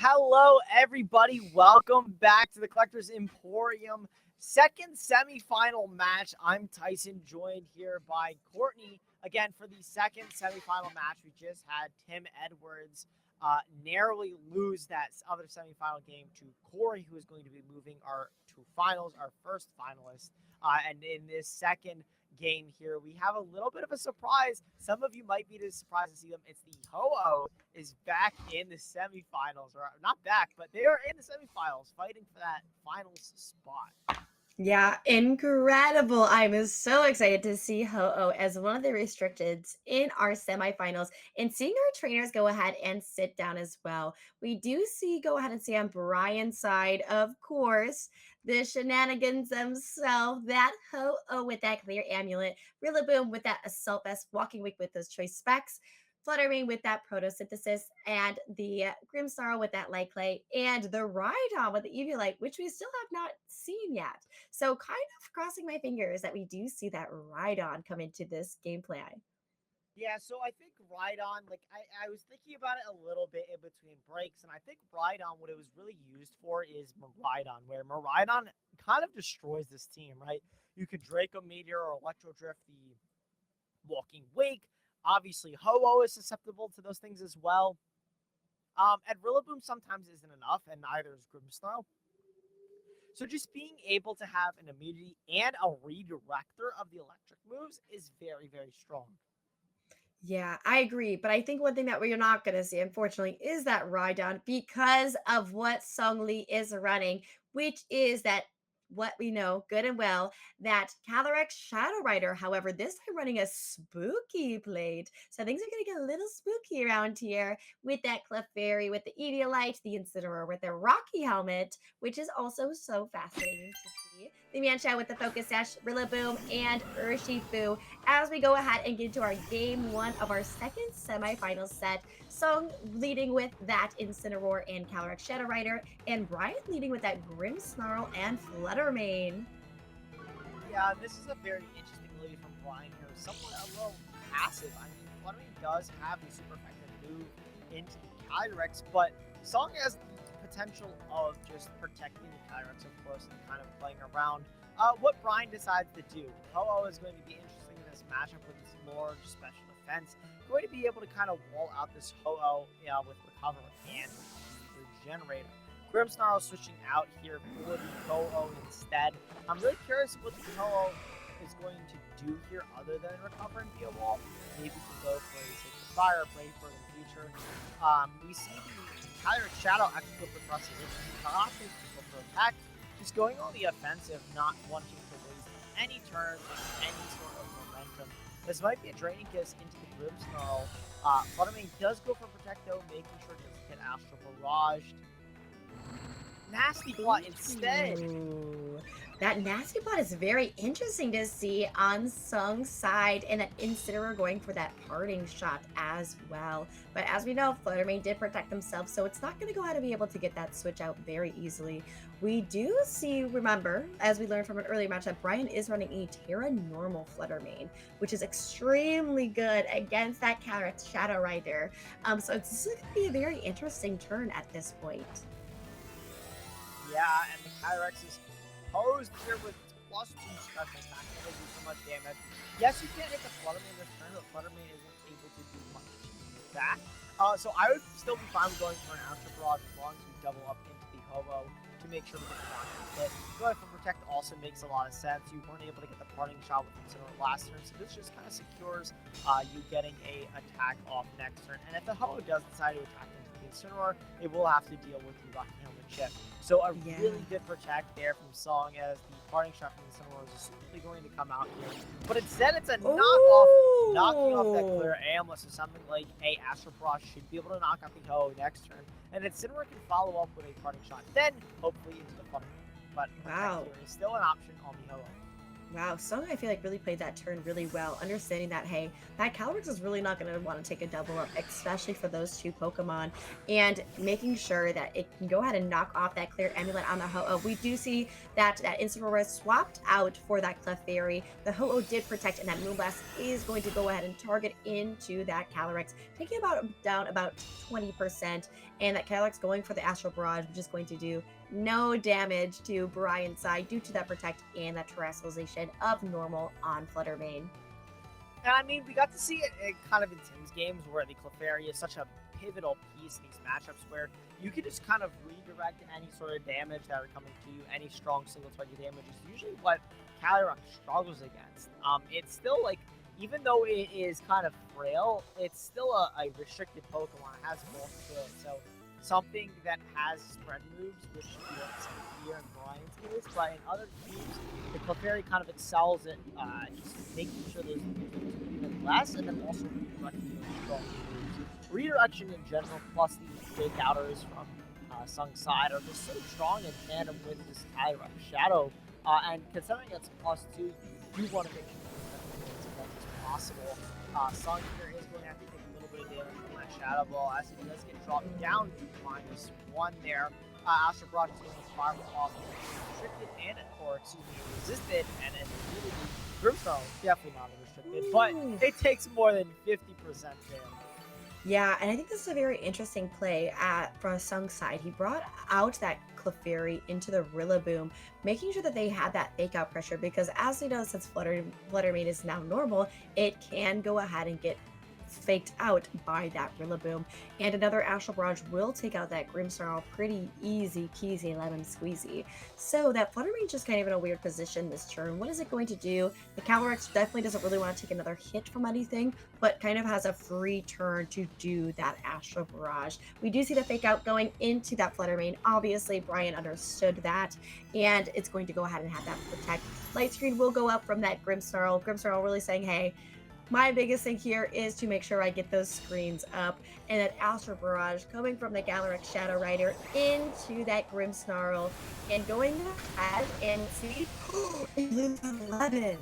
Hello, everybody. Welcome back to the Collector's Emporium second semifinal match. I'm Tyson, joined here by Courtney. Again, for the second semifinal match, we just had Tim Edwards narrowly lose that other semifinal game to Corey, who is going to be moving our to finals, our first finalist. And in this second game here, we have a little bit of a surprise. Some of you might be surprised to see them. It's the Ho-Oh is back in the semifinals, or not back, but they are in the semifinals fighting for that finals spot. Yeah, incredible. I'm so excited to see Ho-Oh as one of the restricteds in our semifinals and seeing our trainers go ahead and sit down as well. We do go ahead and see on Bryan's side, of course, the shenanigans themselves, that Ho-Oh with that clear amulet, Rillaboom with that assault vest, walking weak with those choice specs, Flutterwing with that photosynthesis, and the Grimmsnarl with that light clay, and the Rhydon with the Eviolite, which we still have not seen yet. So kind of crossing my fingers that we do see that Rhydon come into this gameplay. Yeah, so I think Rhydon, I was thinking about it a little bit in between breaks, and I think Rhydon, what it was really used for is Miraidon, where Miraidon kind of destroys this team, right? You could Draco Meteor or Electro Drift the Walking Wake. Obviously, Ho-Oh is susceptible to those things as well. And Rillaboom sometimes isn't enough, and neither is Grimmsnarl. So just being able to have an immunity and a redirector of the electric moves is very, very strong. Yeah, I agree. But I think one thing that we're not going to see, unfortunately, is that Rhydon because of what Seung Lee is running, which is that what we know good and well that Calyrex Shadow Rider. However, this time running a spooky blade. So things are going to get a little spooky around here with that Clefairy, with the Eviolite, the Incineroar, with their Rocky helmet, which is also so fascinating to see. The Mienshao with the Focus Sash, Rillaboom, and Urshifu as we go ahead and get into our game one of our second semifinal set. Seung leading with that Incineroar and Calyrex Shadow Rider, and Bryan leading with that Grimmsnarl and Fluttermane. Yeah, this is a very interesting lead from Bryan here. Somewhat a little passive. I mean, Fluttermane does have a super effective move into the Calyrex, but Seung has the potential of just protecting the Calyrex, of course, and kind of playing around. What Bryan decides to do. Ho-Oh is going to be interesting in this matchup with his large special defense. Going to be able to kind of wall out this Ho-Oh with Recover and Regenerator. Grimmsnarl switching out here for the Ho-Oh instead. I'm really curious what the Ho-Oh is going to do here other than recover and be a wall. Maybe we can go for a Sacred Fire play for the future. We see the Calyrex Shadow actually go for Precision. Karate go for Attack. Just going on the offensive, not wanting to waste any turns or any sort of momentum. This might be a draining kiss into the Grimmsnarl. Fluttermane does go for Protect though, making sure to get Astral Barraged. Nasty Plot instead. Ooh, that Nasty Plot is very interesting to see on Seung's side, and that Incineroar going for that parting shot as well. But as we know, Fluttermane did protect themselves, so it's not going to go ahead and be able to get that switch out very easily. We do see, remember, as we learned from an earlier match, that Bryan is running a Terra Normal Fluttermane, which is extremely good against that Calyrex Shadow Rider. So this is going to be a very interesting turn at this point. Yeah, and the Calyrex is posed here with +2 special attack. It will do so much damage. Yes, you can't hit the Fluttermane this turn, but Fluttermane isn't able to do much back. So I would still be fine with going for an Astral Barrage as long as we double up into the Ho-Oh to make sure we get the knockdown hit. Going for Protect also makes a lot of sense. You weren't able to get the parting shot with Incineroar last turn, so this just kind of secures you getting a attack off next turn. And if the Ho-Oh does decide to attack into the Incineroar, it will have to deal with the Rocky Helmet chip. So a really good protect there from Seung, as the parting shot from the Incineroar is simply going to come out here. But instead it's a knockoff, knocking off that clear amulet, so something like a Astral Barrage should be able to knock out the Ho next turn. And Incineroar can follow up with a parting shot, then hopefully into the Fluttermane. But wow, is still an option on the Ho-Oh. Wow, Seung, I feel like really played that turn really well, understanding that, hey, that Calyrex is really not going to want to take a double up, especially for those two Pokemon, and making sure that it can go ahead and knock off that clear amulet on the Ho-Oh. We do see that Incineroar swapped out for that Clefairy. The Ho-Oh did protect, and that Moonblast is going to go ahead and target into that Calyrex, taking down about 20%, and that Calyrex going for the Astral Barrage, which is going to do no damage to Bryan's side due to that Protect and that Terrestrialization of normal on Fluttermane. And I mean, we got to see it kind of in Tim's games where the Clefairy is such a pivotal piece in these matchups where you can just kind of redirect any sort of damage that are coming to you. Any strong single target damage is usually what Calyrex struggles against. It's still like, even though it is kind of frail, it's still a restricted Pokemon. It has bulk to it, so something that has spread moves, which you don't see here in Bryan's case, but in other teams, the Clefairy kind of excels at just making sure those moves are even less, and then also redirecting those strong moves. Redirection in general, plus the fake outers from Seung's side, are just so strong in tandem with this Calyrex Shadow. And considering it's +2, you do want to make sure that it's as much as possible. Seung here is going to have to take a little bit of damage from that Shadow Ball as he does get dropped down to -1 there. Astral Barrage is going to fire off restricted and, or excuse me, resisted, and then really Grimmsnarl is definitely not restricted, but it takes more than 50% damage. Yeah, and I think this is a very interesting play from Seung's side. He brought out that Clefairy into the Rillaboom, making sure that they had that fake out pressure because as we know, since Fluttermane is now normal, it can go ahead and get faked out by that Rillaboom. And another Astral Barrage will take out that Grimmsnarl pretty easy peasy lemon squeezy. So that Fluttermane just kind of in a weird position this turn. What is it going to do? The Calyrex definitely doesn't really want to take another hit from anything, but kind of has a free turn to do that Astral Barrage. We do see the fake out going into that Fluttermane. Obviously, Bryan understood that, and it's going to go ahead and have that Protect. Light Screen will go up from that Grimmsnarl. Grimmsnarl really saying, hey, my biggest thing here is to make sure I get those screens up, and that Astral Barrage coming from the Calyrex Shadow Rider into that Grimmsnarl and going ahead and see it loses 11.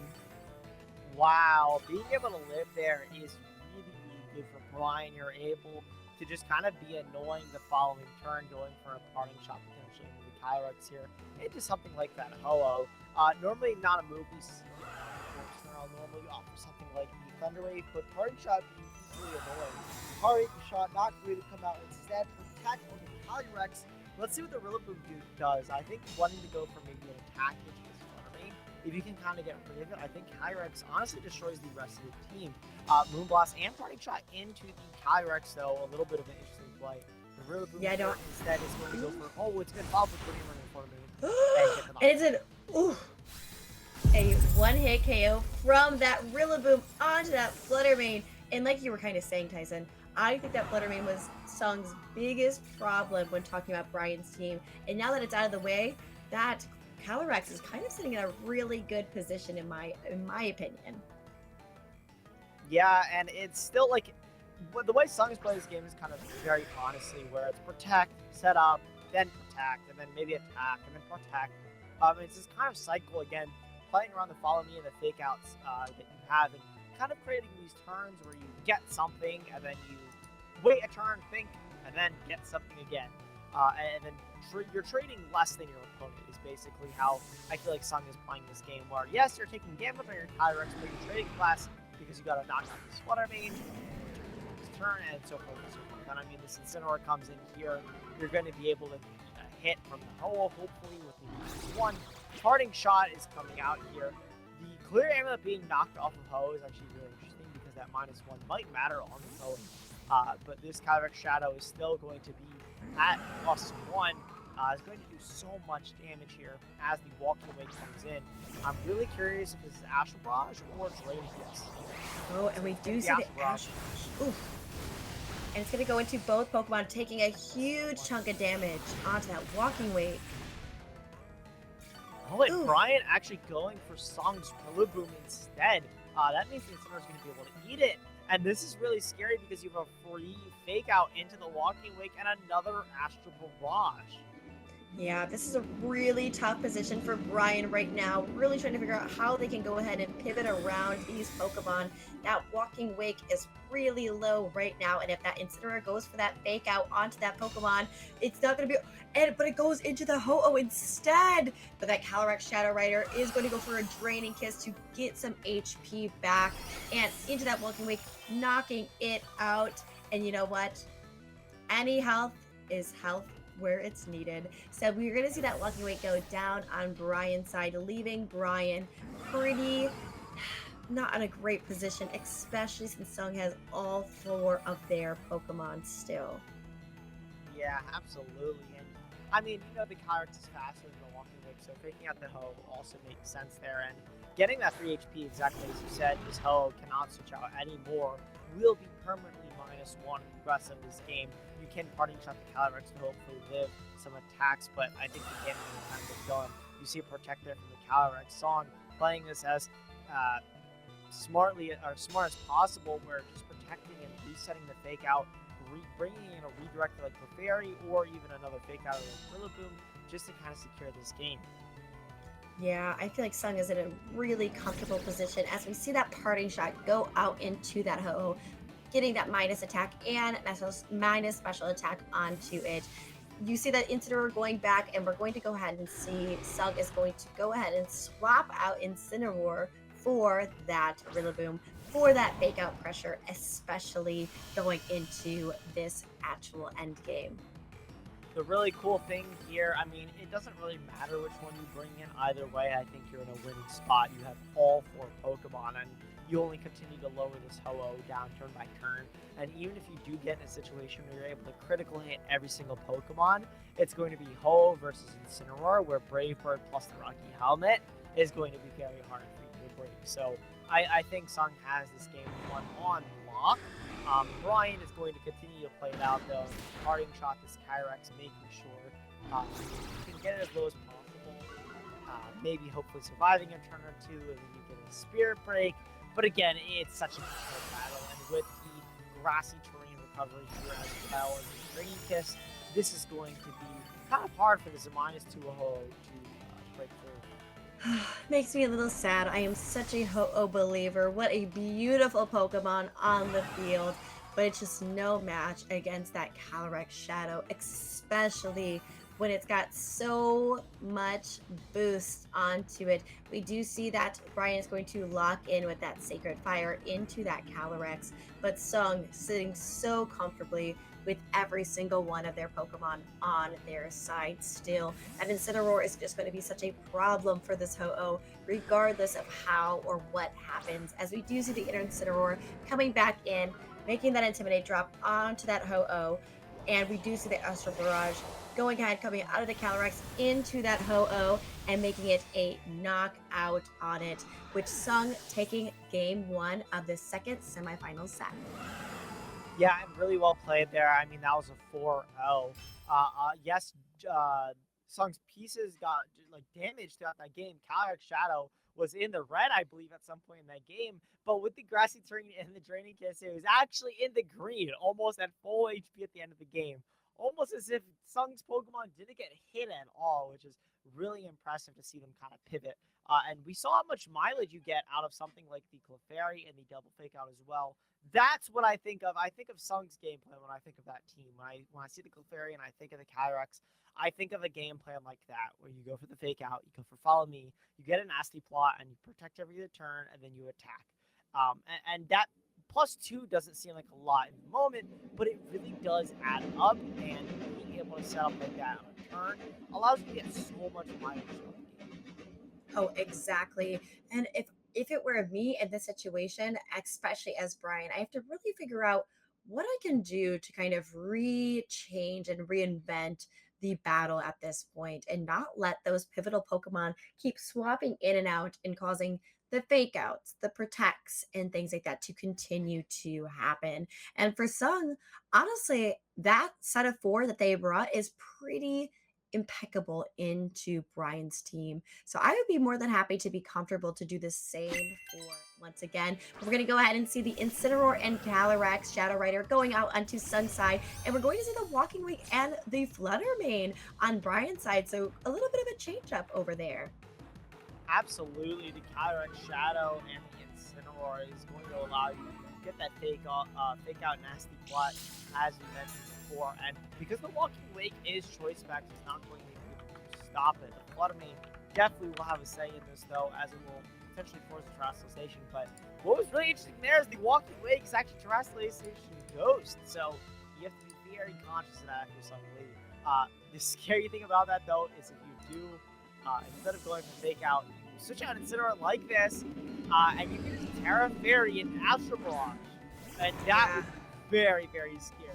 Wow, being able to live there is really, really good for Bryan. You're able to just kind of be annoying the following turn, going for a parting shot potentially into the Calyrex here, into something like that Ho-Oh. Normally not a move we see. Normally offer something like the Thunder Wave, but Parting Shot being equally annoying. Parting Shot not going to come out instead. Protect on the Calyrex. Let's see what the Rillaboom does. I think wanting to go for maybe an attack into this Fluttermane, if you can kind of get rid of it, I think Calyrex honestly destroys the rest of the team. Moonblast and Parting Shot into the Calyrex, though, a little bit of an interesting play. The Rillaboom instead is going to go for, it's going to follow for Green Running Fluttermane. And it's an, a one-hit KO from that Rillaboom onto that Fluttermane. And like you were kind of saying, Tyson, I think that Fluttermane was Seung's biggest problem when talking about Bryan's team. And now that it's out of the way, that Calyrex is kind of sitting in a really good position in my opinion. Yeah, and it's still like, the way Seung has played this game is kind of very honestly, where it's protect, set up, then protect, and then maybe attack, and then protect. It's this kind of cycle again, playing around the follow me and the fake outs that you have, and kind of creating these turns where you get something and then you wait a turn, think, and then get something again. And then you're trading less than your opponent is basically how I feel like Seung is playing this game, where yes, you're taking damage on your Calyrex, but you're trading less because you got to knock out this Fluttermane, this turn, and so forth and so forth. And I mean, this Incineroar comes in here, you're going to be able to hit from the Ho-Oh, hopefully with the -1. Parting Shot is coming out here. The Clear Amulet being knocked off of Ho is actually really interesting because that -1 might matter on the Ho. But this Calyrex Shadow is still going to be at +1. It's going to do so much damage here as the Walking Away comes in. I'm really curious if this is Astral Barrage or Drain Kiss. Oh, and we do see the Astral Barrage. Oof. And it's going to go into both Pokemon, taking a huge chunk of damage onto that Walking Wake. Oh, and Bryan actually going for Seung's Rillaboom instead. That means the Incineroar is going to be able to eat it. And this is really scary because you have a free fake out into the Walking Wake and another Astral Barrage. Yeah, this is a really tough position for Bryan right now. Really trying to figure out how they can go ahead and pivot around these Pokemon. That Walking Wake is really low right now, and if that Incineroar goes for that fake out onto that Pokemon, it's not going to be... but it goes into the Ho-Oh instead. But that Calyrex Shadow Rider is going to go for a Draining Kiss to get some HP back, and into that Walking Wake, knocking it out. And you know what? Any health is health where it's needed. So we're going to see that walking weight go down on Bryan's side, leaving Bryan pretty not in a great position, especially since Seung has all 4 of their Pokemon still. Yeah, absolutely. And I mean, the Kyrex is faster than the walking wave, so faking out the Ho also makes sense there. And getting that 3 HP, exactly as you said, this Ho cannot switch out anymore, will be permanently -1 in the rest of this game. You can parting shot the Kyrex to hopefully live some attacks, but I think the game is kind of done. You see a Protect there from the Kyrex. Seung playing this as smartly or smart as possible, where just protecting and resetting the fake out, bringing in a redirector like Clefairy or even another fake out like Rillaboom just to kind of secure this game. Yeah, I feel like Seung is in a really comfortable position as we see that parting shot go out into that Ho-Oh, getting that minus attack and minus special attack onto it. You see that Incineroar going back, and we're going to go ahead and see Seung is going to go ahead and swap out Incineroar for that Rillaboom, for that fake out pressure, especially going into this actual end game. The really cool thing here, I mean, it doesn't really matter which one you bring in. Either way, I think you're in a winning spot. You have all 4 Pokemon, and you only continue to lower this Ho-Oh down turn by turn. And even if you do get in a situation where you're able to critical hit every single Pokemon, it's going to be Ho-Oh versus Incineroar, where Brave Bird plus the Rocky Helmet is going to be very hard for you to break. So I think Seung has this game won on lock. Bryan is going to continue to play it out, though. Parting shot this Kyrex, making sure you can get it as low as possible. Maybe hopefully surviving a turn or 2, and then you get a Spirit Break. But again, it's such a controlled battle, and with the grassy terrain recovery here as well as the Draining Kiss, this is going to be kind of hard for this -2 Ho to break through. Makes me a little sad. I am such a Ho-Oh believer. What a beautiful Pokemon on the field, but it's just no match against that Calyrex Shadow, especially when it's got so much boost onto it. We do see that Bryan is going to lock in with that Sacred Fire into that Calyrex, but Seung sitting so comfortably with every single one of their Pokemon on their side still. That Incineroar is just going to be such a problem for this Ho-Oh, regardless of how or what happens, as we do see the inner Incineroar coming back in, making that Intimidate drop onto that Ho-Oh, and we do see the Astral Barrage going ahead, coming out of the Calyrex into that Ho-Oh and making it a knockout on it, which Seung taking game 1 of the second semifinal set. Yeah, really well played there. I mean, that was a 4-0. Yes, Seung's pieces got damaged throughout that game. Calyrex Shadow was in the red, I believe, at some point in that game. But with the grassy terrain and the Draining Kiss, it was actually in the green, almost at full HP at the end of the game. Almost as if Seung's Pokemon didn't get hit at all, which is really impressive to see them kind of pivot. And we saw how much mileage you get out of something like the Clefairy and the double fake out as well. That's what I think of. I think of Seung's gameplay when I think of that team. When I see the Clefairy and I think of the Kyrex, I think of a game plan like that, where you go for the fake out, you go for follow me, you get a nasty plot, and you protect every other turn, and then you attack. And that +2 doesn't seem like a lot in the moment, but it really does add up, and being able to set up like that on a turn allows you to get so much mileage out of the game. Oh, exactly. And if it were me in this situation, especially as Bryan, I have to really figure out what I can do to kind of change and reinvent the battle at this point and not let those pivotal Pokemon keep swapping in and out and causing the fake outs, the protects, and things like that to continue to happen. And for Seung, honestly, that set of 4 that they brought is pretty impeccable into Bryan's team. So I would be more than happy to be comfortable to do the same for once again. We're going to go ahead and see the Incineroar and Calyrex Shadow Rider going out onto Seung's side. And we're going to see the Walking Wing and the Flutter Mane on Bryan's side. So a little bit of a change up over there. Absolutely, the Kyrex Shadow and the Incineroar is going to allow you to get that fake out nasty plot, as we mentioned before. And because the Walking Wake is choice specs, it's not going to be able to stop it. The Flutter Mane definitely will have a say in this, though, as it will potentially force a Terrestrialization. But what was really interesting there is the Walking Wake is actually Terrestrialization Ghost. So you have to be very conscious of that if you're Seung later. The scary thing about that, though, is if you do, instead of going for fake out, you switch out Incineroar like this, and you can just Terra Fairy and Astro Barrage. And that would be very, very scary.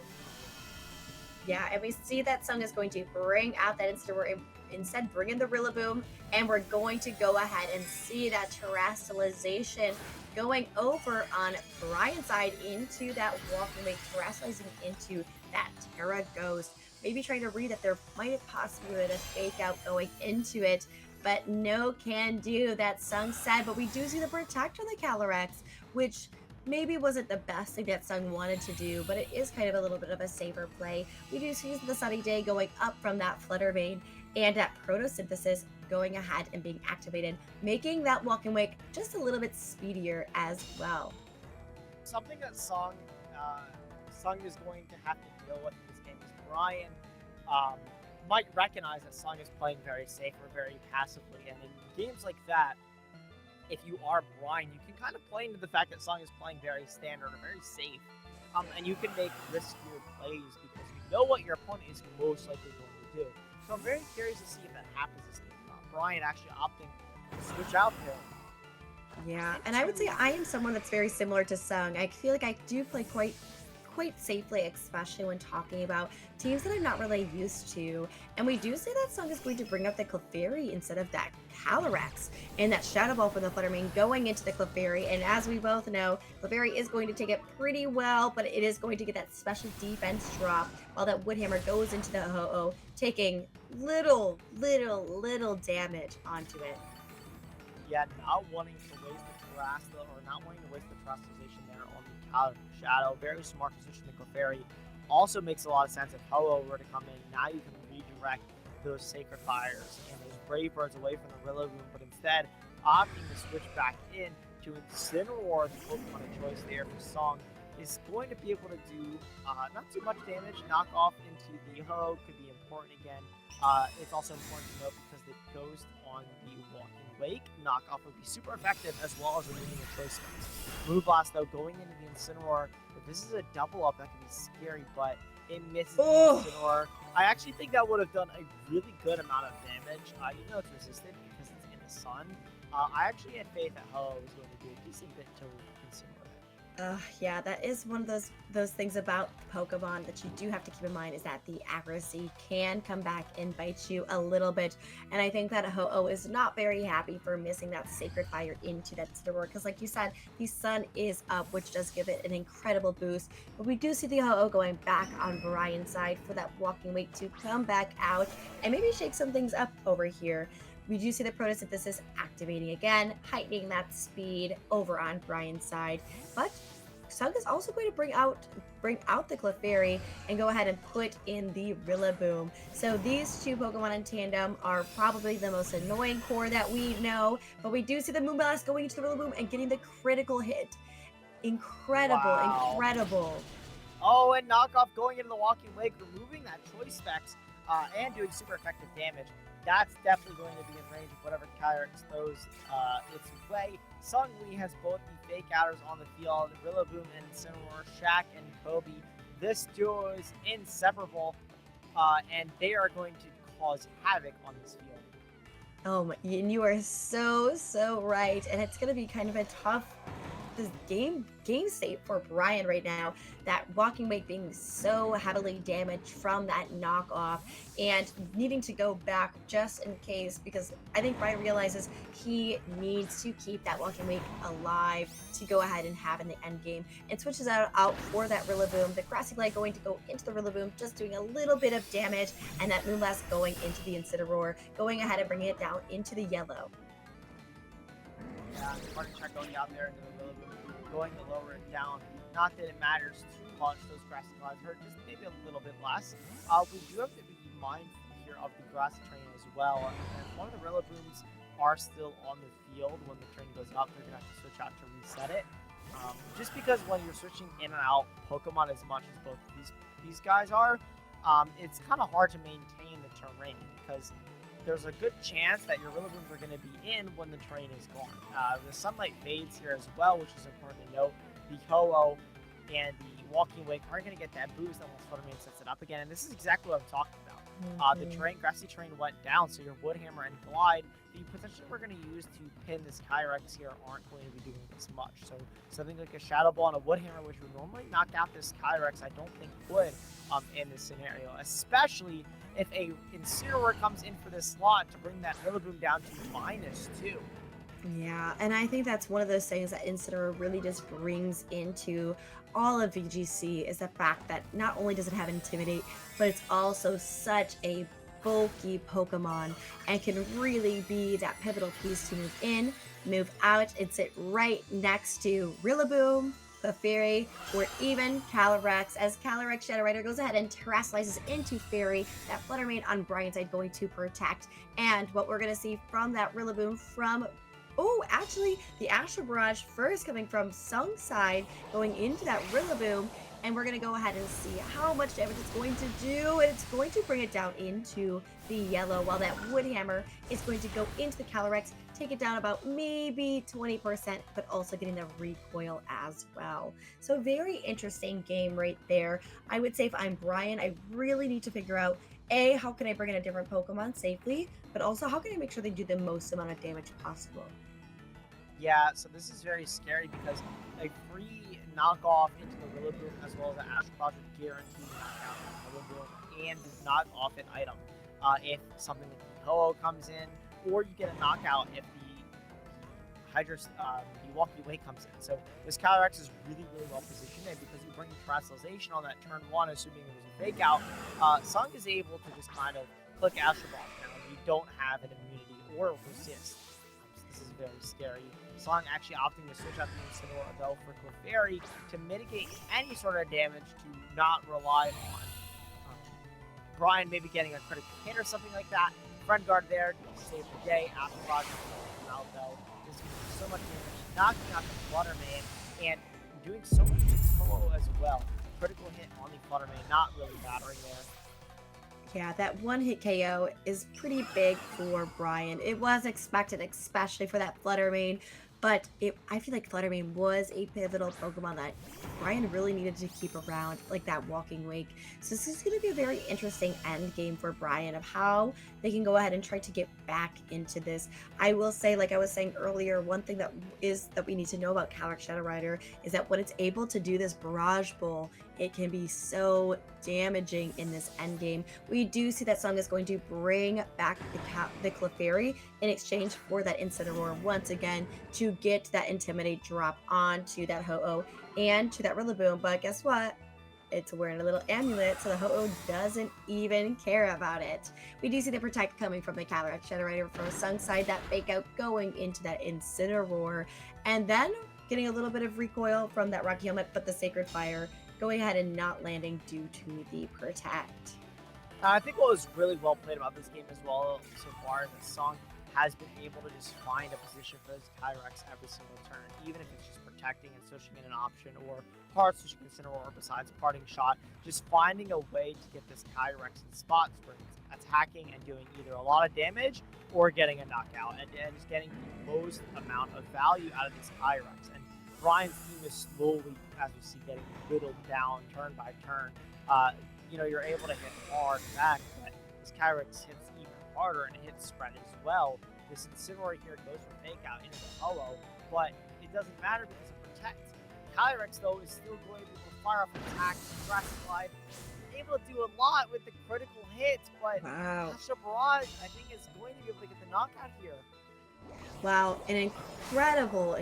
Yeah, and we see that Seung is going to bring out that Incineroar and instead bring in the Rillaboom, and we're going to go ahead and see that terrestrialization going over on Bryan's side into that Walking Wake, terrestrializing into that Terra Ghost. Maybe trying to read that there might have possibly been a fake out going into it, but no can do, that Seung said. But we do see the Protect on the Calyrex, which maybe wasn't the best thing that Seung wanted to do, but it is kind of a little bit of a safer play. We do see the Sunny Day going up from that Flutter Mane, and that Photosynthesis going ahead and being activated, making that Walking Wake just a little bit speedier as well. Something that Seung is going to have to deal with in this game is Bryan might recognize that Seung is playing very safe or very passively, and in games like that, if you are Bryan, you can kind of play into the fact that Seung is playing very standard or very safe, and you can make riskier plays because you know what your opponent is most likely going to do. So I'm very curious to see if that happens this game. Bryan actually opting to switch out there. Yeah, and I would say I am someone that's very similar to Seung. I feel like I do play quite safely, especially when talking about teams that I'm not really used to. And we do say that Seung is going to bring up the Clefairy instead of that Calyrex, and that Shadow Ball from the Fluttermane going into the Clefairy. And as we both know, Clefairy is going to take it pretty well, but it is going to get that special defense drop while that Woodhammer goes into the Ho-Oh, taking little damage onto it. Yeah, not wanting to waste the Terrastal, or not wanting to waste the Terrastalization there on the Shadow. Very smart position, the Clefairy. Also makes a lot of sense if Ho-Oh were to come in. Now you can redirect those Sacred Fires and those Brave Birds away from the Rillaboom, but instead opting to switch back in to Incineroar, the Pokemon of choice there for Seung, is going to be able to do not too much damage. Knock off into the Ho could be important again. It's also important to note because the Ghost on the Walking Wake knockoff would be super effective, as well as removing a choice space. Moonblast, though, going into the Incineroar, if this is a double up, that could be scary, but it misses the Incineroar. I actually think that would have done a really good amount of damage, even though it's resisted because it's in the sun. I actually had faith that Ho was going to do a decent bit to Incineroar. Yeah, that is one of those things about Pokemon that you do have to keep in mind, is that the accuracy can come back and bite you a little bit. And I think that Ho-Oh is not very happy for missing that Sacred Fire into that Incineroar, because like you said, the sun is up, which does give it an incredible boost. But we do see the Ho-Oh going back on Bryan's side for that Walking Wake to come back out and maybe shake some things up over here. We do see the Photosynthesis activating again, heightening that speed over on Bryan's side. But Seung is also going to bring out the Clefairy and go ahead and put in the Rillaboom. So these two Pokemon in tandem are probably the most annoying core that we know. But we do see the Moonblast going into the Rillaboom and getting the critical hit. Incredible. Oh, and knockoff going into the Walking Wake, removing that choice specs and doing super effective damage. That's definitely going to be in range of whatever Calyrex throws its way. Seung has both the fake outers on the field, Rillaboom and Incineroar, Shaq and Kobe. This duo is inseparable, and they are going to cause havoc on this field. Oh, and you are so right. And it's going to be kind of a tough game state for Bryan right now, that Walking Wake being so heavily damaged from that knockoff and needing to go back just in case, because I think Bryan realizes he needs to keep that Walking Wake alive to go ahead and have in the end game, and switches out for that Rillaboom. The Grassy Glide going to go into the Rillaboom, just doing a little bit of damage, and that Moonblast going into the Incineroar, going ahead and bringing it down into the yellow. Yeah, Martin Check going down there into the Rillaboom, going to lower it down. Not that it matters too much, those Grassy Glides hurt just maybe a little bit less. We do have to be mindful here of the Grassy Train as well. And one of the Rillabooms are still on the field when the train goes up. They're going to have to switch out to reset it. Just because when you're switching in and out Pokemon as much as both these guys are, it's kind of hard to maintain the terrain, because there's a good chance that your Rillabooms are going to be in when the train is gone. The sunlight fades here as well, which is important to note. The Ho-Oh and the Walking Wake aren't going to get that boost unless Fluttermane sets it up again, and this is exactly what I'm talking about. The Mhm. grassy terrain went down, so your wood hammer and glide that you potentially were going to use to pin this Kyrex here aren't going to be doing as much. So something like a Shadow Ball and a wood hammer, which would normally knock out this Kyrex, I don't think would in this scenario, especially if a Incineroar comes in for this slot to bring that Rillaboom down to -2. Yeah, and I think that's one of those things that Incineroar really just brings into all of VGC is the fact that not only does it have Intimidate, but it's also such a bulky Pokemon and can really be that pivotal piece to move in, move out, and sit right next to Rillaboom, Clefairy, or even Calyrex, as Calyrex Shadow Rider goes ahead and terrestrializes into Fairy, that Flutter Mane on Bryan's side going to protect. And what we're going to see from that Rillaboom from actually, the Astral Barrage first coming from Seung's side, going into that Rillaboom, and we're going to go ahead and see how much damage it's going to do, and it's going to bring it down into the yellow, while that Wood Hammer is going to go into the Calyrex, take it down about maybe 20%, but also getting the recoil as well. So very interesting game right there. I would say if I'm Bryan, I really need to figure out A, how can I bring in a different Pokemon safely, but also how can I make sure they do the most amount of damage possible? Yeah, so this is very scary because a free knockoff into the Rillaboom as well as an Astral Barrage would guarantee knockout on the Rillaboom and knock off an item if something like the Ho-Oh comes in, or you get a knockout if the Walkie Way comes in. So this Calyrex is really, really well positioned, and because you bring Terrestrialization on that turn 1, assuming it was a fake out, Seung is able to just kind of click Astral Ball down. You don't have an immunity or resist. So this is very scary. Seung actually opting to switch out the Incineroar though for Clefairy to mitigate any sort of damage to not rely on Bryan maybe getting a critical hit or something like that. Friend Guard there to save the day. After Roger out though, is going to do so much damage, knocking out the Flutter Mane and doing so much to Solo as well. Critical hit on the Flutter Mane, not really battering there. Yeah, that one hit KO is pretty big for Bryan. It was expected, especially for that Flutter Mane, but I feel like Flutter Mane was a pivotal Pokemon that Bryan really needed to keep around, like that Walking Wake. So this is going to be a very interesting end game for Bryan of how they can go ahead and try to get back into this. I will say, like I was saying earlier, one thing that we need to know about Calyrex Shadow Rider is that when it's able to do this Barrage Bowl, it can be so damaging in this end game. We do see that Seung is going to bring back the Clefairy in exchange for that Incineroar once again to get that Intimidate drop onto that Ho-Oh and to that Rillaboom. But guess what? It's wearing a little amulet, so the Ho-Oh doesn't even care about it. We do see the Protect coming from the Calyrex Shadow Rider from Seung's side, that fake out going into that Incineroar, and then getting a little bit of recoil from that Rocky Helmet, but the Sacred Fire going ahead and not landing due to the Protect. I think what was really well played about this game as well so far is that Seung has been able to just find a position for this Kyrex every single turn, even if it's just protecting and switching in an option, or hard switching Incineroar besides parting shot, just finding a way to get this Kyrex in spots where it's attacking and doing either a lot of damage or getting a knockout, and just getting the most amount of value out of this Kyrex. And Bryan's team is slowly, as we see, getting whittled down turn by turn. You're able to hit hard back, but this Kyrex hits even harder and hits spread as well. This Incineroar here goes for fake out into the Ho-Oh, but it doesn't matter because it protects. Kyrex though is still going to be able to fire off attack, Grass Slide, able to do a lot with the critical hits, but Wow. Astral Barrage I think is going to be able to get the knockout here. Wow, an incredible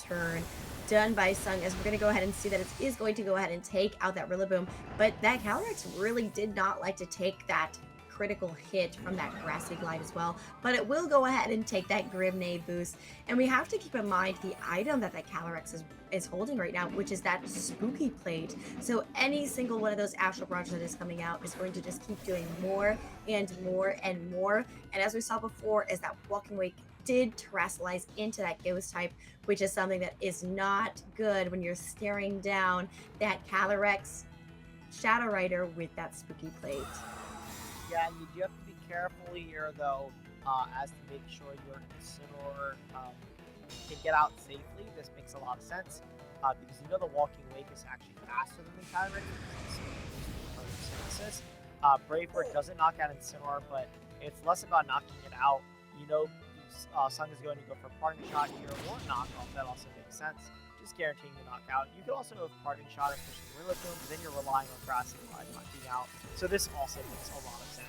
turn done by Seung, as we're going to go ahead and see that it is going to go ahead and take out that Rillaboom, but that Calyrex really did not like to take that critical hit from that Grassy Glide as well, but it will go ahead and take that Grimnay boost. And we have to keep in mind the item that Calyrex is holding right now, which is that Spooky Plate. So any single one of those Astral Barrages that is coming out is going to just keep doing more and more and more. And as we saw before, is that Walking Wake did terrestrialize into that Ghost type, which is something that is not good when you're staring down that Calyrex Shadow Rider with that Spooky Plate. Yeah, and you do have to be careful here though, as to make sure your Incineroar can get out safely. This makes a lot of sense because the Walking Wake is actually faster than the Kyrex. Brave Bird doesn't knock out Incineroar, but it's less about knocking it out. You know, Seung is going to go for Parting Shot here or knockoff. That also makes sense. Just guaranteeing the knockout. You could also have Parting Shot and push the Rillaboom, but then you're relying on Grassing Glide knocking out. So this also makes a lot of sense.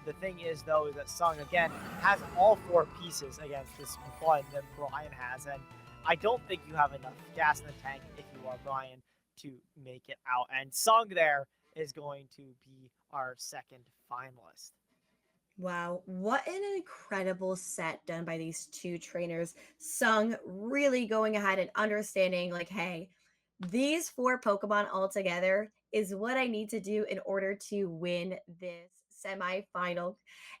The thing is, though, is that Seung, again, has all 4 pieces against this one that Bryan has, and I don't think you have enough gas in the tank if you are Bryan to make it out. And Seung there is going to be our second finalist. Wow, what an incredible set done by these two trainers. Sung really going ahead and understanding, like, hey, these 4 Pokemon all together is what I need to do in order to win this semifinal.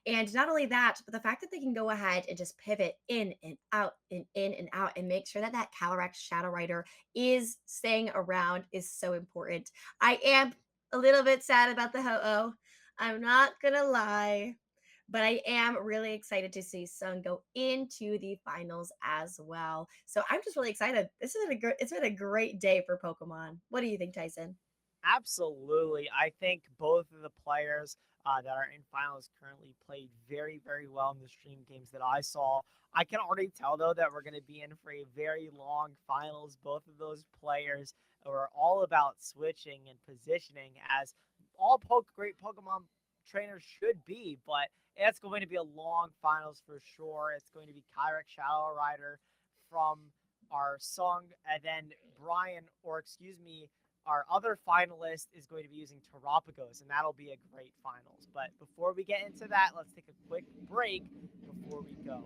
And not only that, but the fact that they can go ahead and just pivot in and out and in and out and make sure that that Calyrex Shadow Rider is staying around is so important. I am a little bit sad about the Ho-Oh. I'm not gonna lie, but I am really excited to see Sun go into the finals as well. So I'm just really excited. It's been a great day for Pokemon. What do you think, Tyson? Absolutely. I think both of the players that are in finals currently played very, very well in the stream games that I saw. I can already tell, though, that we're going to be in for a very long finals. Both of those players are all about switching and positioning, as all great Pokemon trainers should be. But it's going to be a long finals for sure. It's going to be Kyrex Shadow Rider from our Song, and then Bryan, or excuse me, our other finalist is going to be using Terapagos, and that'll be a great finals. But before we get into that, let's take a quick break before we go.